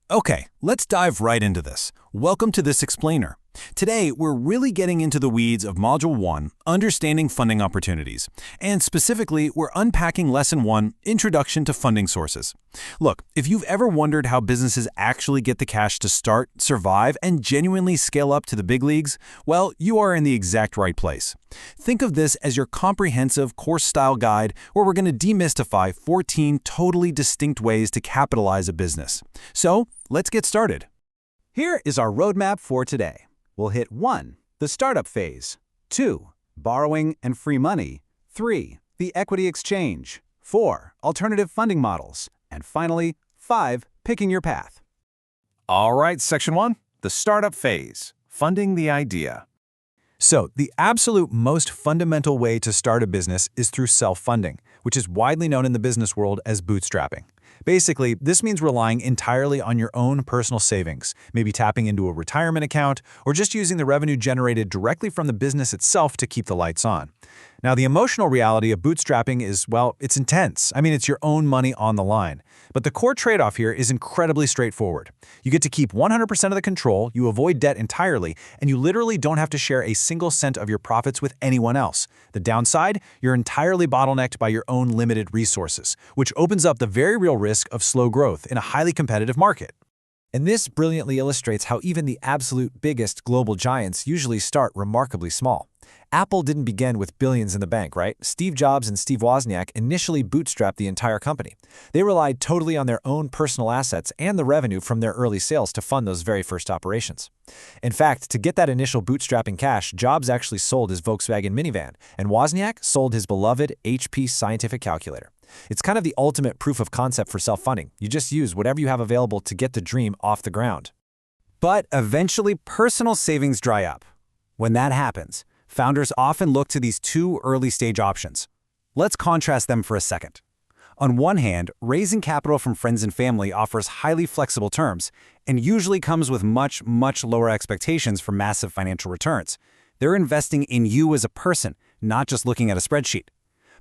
Okay, let's dive right into this. Welcome to this explainer. Today, we're really getting into the weeds of Module 1, Understanding Funding Opportunities. And specifically, we're unpacking Lesson 1, Introduction to Funding Sources. Look, if you've ever wondered how businesses actually get the cash to start, survive, and genuinely scale up to the big leagues, well, you are in the exact right place. Think of this as your comprehensive course-style guide where we're going to demystify 14 totally distinct ways to capitalize a business. So, let's get started. Here is our roadmap for today. We'll hit 1. The startup phase. 2. Borrowing and free money. 3. The equity exchange. 4. Alternative funding models. And finally, 5. Picking your path. All right, Section 1, the startup phase, funding the idea. So, the absolute most fundamental way to start a business is through self-funding, which is widely known in the business world as bootstrapping. Basically, this means relying entirely on your own personal savings, maybe tapping into a retirement account, or just using the revenue generated directly from the business itself to keep the lights on. Now, the emotional reality of bootstrapping is, well, it's intense. I mean, it's your own money on the line. But the core trade-off here is incredibly straightforward. You get to keep 100% of the control, you avoid debt entirely, and you literally don't have to share a single cent of your profits with anyone else. The downside? You're entirely bottlenecked by your own limited resources, which opens up the very real risk of slow growth in a highly competitive market. And this brilliantly illustrates how even the absolute biggest global giants usually start remarkably small. Apple didn't begin with billions in the bank, right? Steve Jobs and Steve Wozniak initially bootstrapped the entire company. They relied totally on their own personal assets and the revenue from their early sales to fund those very first operations. In fact, to get that initial bootstrapping cash, Jobs actually sold his Volkswagen minivan, and Wozniak sold his beloved HP scientific calculator. It's kind of the ultimate proof of concept for self-funding. You just use whatever you have available to get the dream off the ground. But eventually, personal savings dry up. When that happens, founders often look to these two early-stage options. Let's contrast them for a second. On one hand, raising capital from friends and family offers highly flexible terms and usually comes with much lower expectations for massive financial returns. They're investing in you as a person, not just looking at a spreadsheet.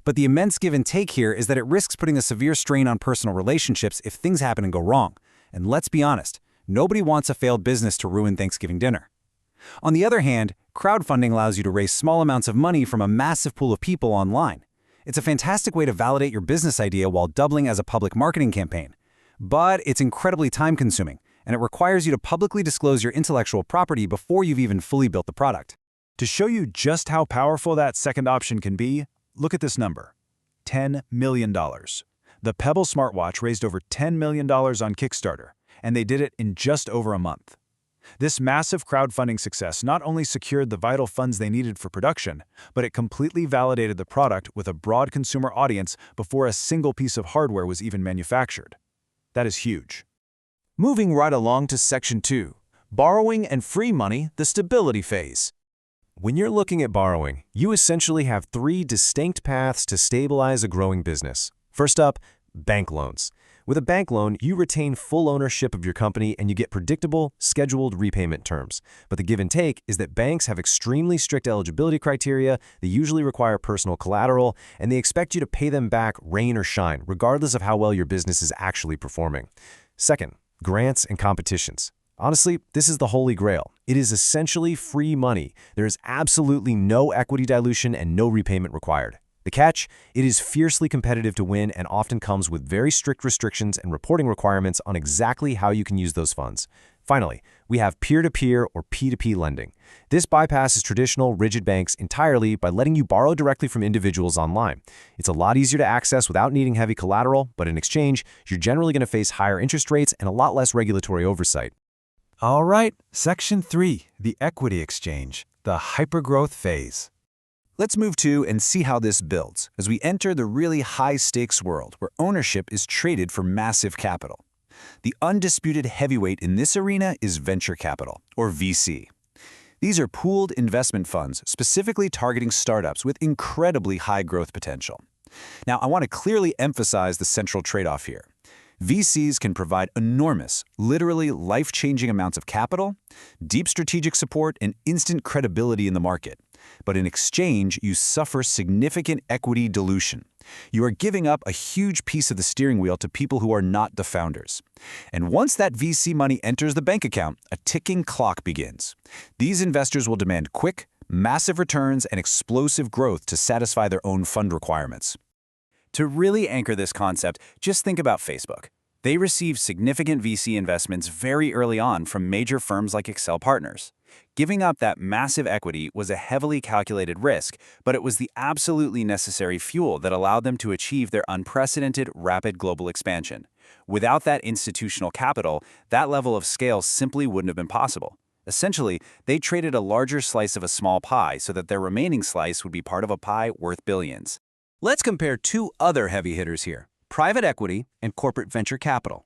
But the immense give and take here is that it risks putting a severe strain on personal relationships if things happen and go wrong. And let's be honest, nobody wants a failed business to ruin Thanksgiving dinner. On the other hand, crowdfunding allows you to raise small amounts of money from a massive pool of people online. It's a fantastic way to validate your business idea while doubling as a public marketing campaign. But it's incredibly time-consuming, and it requires you to publicly disclose your intellectual property before you've even fully built the product. To show you just how powerful that second option can be, look at this number, $10 million. The Pebble smartwatch raised over $10 million on Kickstarter, and they did it in just over a month. This massive crowdfunding success not only secured the vital funds they needed for production, but it completely validated the product with a broad consumer audience before a single piece of hardware was even manufactured. That is huge. Moving right along to Section 2, Borrowing and Free Money, the Stability Phase. When you're looking at borrowing, you essentially have 3 distinct paths to stabilize a growing business. First up, bank loans. With a bank loan, you retain full ownership of your company and you get predictable, scheduled repayment terms. But the give and take is that banks have extremely strict eligibility criteria, they usually require personal collateral, and they expect you to pay them back rain or shine, regardless of how well your business is actually performing. Second, grants and competitions. Honestly, this is the holy grail. It is essentially free money. There is absolutely no equity dilution and no repayment required. The catch? It is fiercely competitive to win and often comes with very strict restrictions and reporting requirements on exactly how you can use those funds. Finally, we have peer-to-peer or P2P lending. This bypasses traditional, rigid banks entirely by letting you borrow directly from individuals online. It's a lot easier to access without needing heavy collateral, but in exchange, you're generally going to face higher interest rates and a lot less regulatory oversight. All right, Section 3, the equity exchange, the hypergrowth phase. Let's move to and see how this builds as we enter the really high-stakes world where ownership is traded for massive capital. The undisputed heavyweight in this arena is venture capital, or VC. These are pooled investment funds specifically targeting startups with incredibly high growth potential. Now, I want to clearly emphasize the central trade-off here. VCs can provide enormous, literally life-changing amounts of capital, deep strategic support, and instant credibility in the market. But in exchange, you suffer significant equity dilution. You are giving up a huge piece of the steering wheel to people who are not the founders. And once that VC money enters the bank account, a ticking clock begins. These investors will demand quick, massive returns and explosive growth to satisfy their own fund requirements. To really anchor this concept, just think about Facebook. They received significant VC investments very early on from major firms like Excel Partners. Giving up that massive equity was a heavily calculated risk, but it was the absolutely necessary fuel that allowed them to achieve their unprecedented, rapid global expansion. Without that institutional capital, that level of scale simply wouldn't have been possible. Essentially, they traded a larger slice of a small pie so that their remaining slice would be part of a pie worth billions. Let's compare two other heavy hitters here: private equity and corporate venture capital.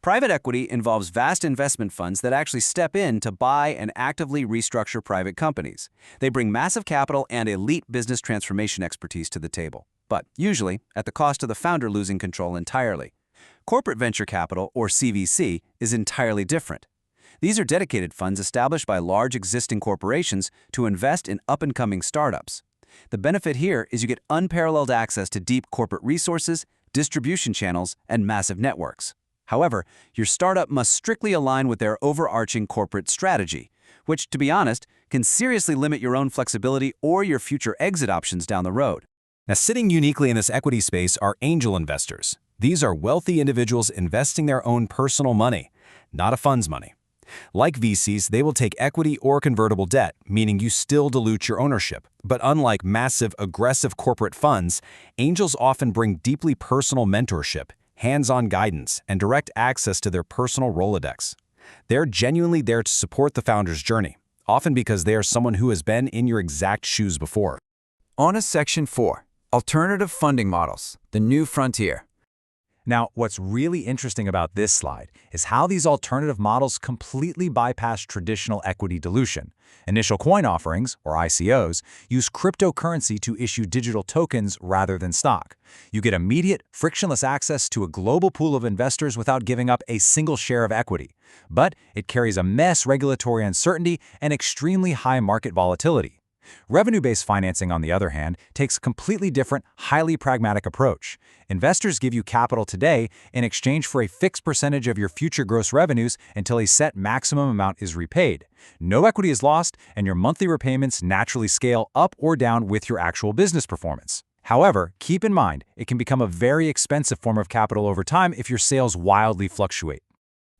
Private equity involves vast investment funds that actually step in to buy and actively restructure private companies. They bring massive capital and elite business transformation expertise to the table, but usually at the cost of the founder losing control entirely. Corporate venture capital, or CVC, is entirely different. These are dedicated funds established by large existing corporations to invest in up-and-coming startups. The benefit here is you get unparalleled access to deep corporate resources, distribution channels, and massive networks. However, your startup must strictly align with their overarching corporate strategy, which, to be honest, can seriously limit your own flexibility or your future exit options down the road. Now, sitting uniquely in this equity space are angel investors. These are wealthy individuals investing their own personal money, not a fund's money. Like VCs, they will take equity or convertible debt, meaning you still dilute your ownership. But unlike massive, aggressive corporate funds, angels often bring deeply personal mentorship, hands-on guidance, and direct access to their personal Rolodex. They're genuinely there to support the founder's journey, often because they are someone who has been in your exact shoes before. On to Section 4, Alternative Funding Models, the New Frontier. Now, what's really interesting about this slide is how these alternative models completely bypass traditional equity dilution. Initial coin offerings, or ICOs, use cryptocurrency to issue digital tokens rather than stock. You get immediate, frictionless access to a global pool of investors without giving up a single share of equity. But it carries immense regulatory uncertainty and extremely high market volatility. Revenue-based financing, on the other hand, takes a completely different, highly pragmatic approach. Investors give you capital today in exchange for a fixed percentage of your future gross revenues until a set maximum amount is repaid. No equity is lost, and your monthly repayments naturally scale up or down with your actual business performance. However, keep in mind, it can become a very expensive form of capital over time if your sales wildly fluctuate.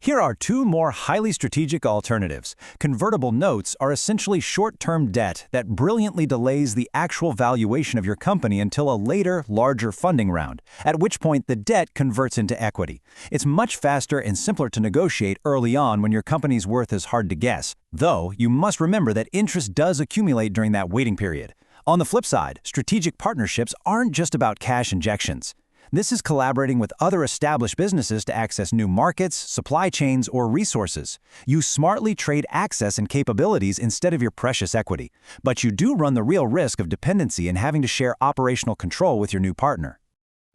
Here are two more highly strategic alternatives. Convertible notes are essentially short-term debt that brilliantly delays the actual valuation of your company until a later, larger funding round, at which point the debt converts into equity. It's much faster and simpler to negotiate early on when your company's worth is hard to guess, though you must remember that interest does accumulate during that waiting period. On the flip side, strategic partnerships aren't just about cash injections. This is collaborating with other established businesses to access new markets, supply chains, or resources. You smartly trade access and capabilities instead of your precious equity, but you do run the real risk of dependency and having to share operational control with your new partner.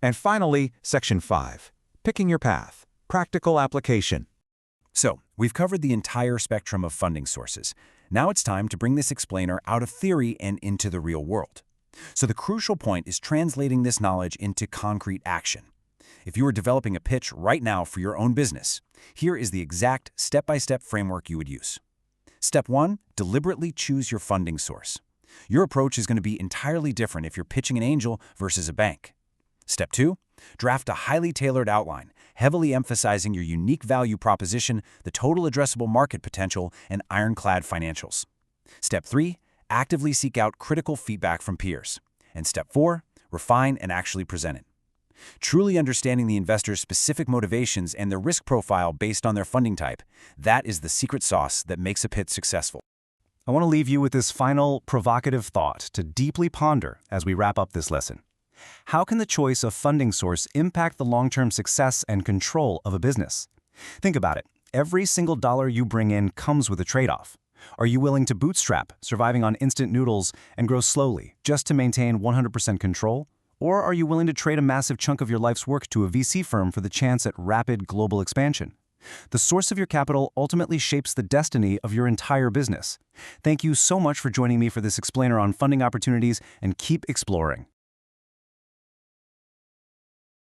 And finally, Section 5, Picking Your Path, Practical Application. So, we've covered the entire spectrum of funding sources. Now it's time to bring this explainer out of theory and into the real world. So the crucial point is translating this knowledge into concrete action. If you are developing a pitch right now for your own business, here is the exact step-by-step framework you would use. Step 1, deliberately choose your funding source. Your approach is going to be entirely different if you're pitching an angel versus a bank. Step 2, draft a highly tailored outline, heavily emphasizing your unique value proposition, the total addressable market potential, and ironclad financials. Step 3, actively seek out critical feedback from peers. And Step 4, refine and actually present it. Truly understanding the investor's specific motivations and their risk profile based on their funding type, that is the secret sauce that makes a pitch successful. I want to leave you with this final provocative thought to deeply ponder as we wrap up this lesson. How can the choice of funding source impact the long-term success and control of a business? Think about it. Every single dollar you bring in comes with a trade-off. Are you willing to bootstrap, surviving on instant noodles, and grow slowly, just to maintain 100% control? Or are you willing to trade a massive chunk of your life's work to a VC firm for the chance at rapid global expansion? The source of your capital ultimately shapes the destiny of your entire business. Thank you so much for joining me for this explainer on funding opportunities, and keep exploring.